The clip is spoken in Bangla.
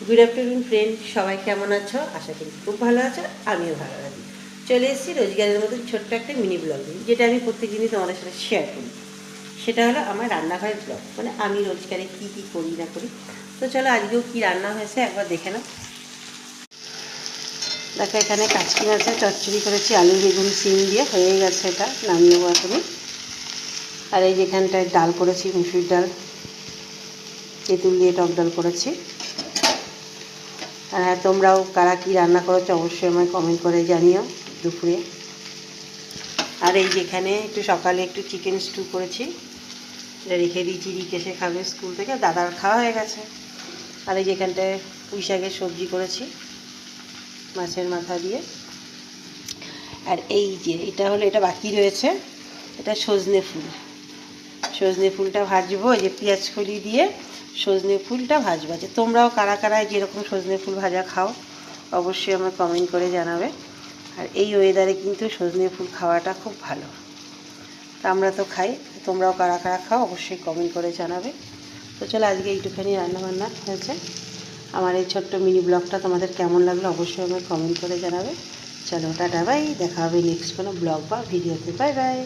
গুড আফটারনুন ফ্রেন্ড, সবাই কেমন আছো? আশা করি খুব ভালো আছো, আমিও ভালো আছি। চলে এসেছি রোজগারের মতন ছোট্ট একটা মিনি ব্লগ, যেটা আমি প্রত্যেকদিনই তোমাদের সাথে শেয়ার করি। সেটা হলো আমার রান্নাঘরের ব্লগ, মানে আমি রোজগারে কী কী করি না করি। তো চলো আজকেও কী রান্না হয়েছে একবার দেখে নাও। দেখো, এখানে কাচকি মাছের চচ্চড়ি করেছি, আলু বেগুন সিম দিয়ে, হয়ে গেছে, এটা নামিয়ে নেবো এখনই। আর এই যেখানটায় ডাল করেছি, মুসুর ডাল, তেঁতুল দিয়ে টক ডাল করেছি। আর হ্যাঁ, তোমরাও কারা কী রান্না করেছো অবশ্যই আমায় কমেন্ট করে জানিও দুপুরে। আর এই যেখানে একটু সকালে একটু চিকেন স্টু করেছি, এটা রেখে দিয়েছি, রিকেশে খাবে স্কুল থেকে, দাদার খাওয়া হয়ে গেছে। আর এই যেখানটায় পুঁই শাকের সবজি করেছি মাছের মাথা দিয়ে। আর এই যে এটা বাকি রয়েছে, এটা সজনে ফুল। সজনে ফুলটা ভাজবো, এই যে পেঁয়াজ কলি দিয়ে সজনে ফুলটা ভাজবো। যে তোমরাও কারা কারা যেরকম সজনে ফুল ভাজা খাও অবশ্যই আমার কমেন্ট করে জানাবে। আর এই ওয়েদারে কিন্তু সজনে ফুল খাওয়াটা খুব ভালো, তা আমরা তো খাই, তোমরাও কারা কারা খাও অবশ্যই কমেন্ট করে জানাবে। তো চলো আজকে এইটুখানি রান্নাবান্না হয়েছে। আমার এই ছোট্ট মিনি ব্লগটা তোমাদের কেমন লাগলো অবশ্যই আমাকে কমেন্ট করে জানাবে। চলো টাটা, বাই, দেখা হবে নেক্সট কোনো ব্লগ বা ভিডিওতে। Bye bye.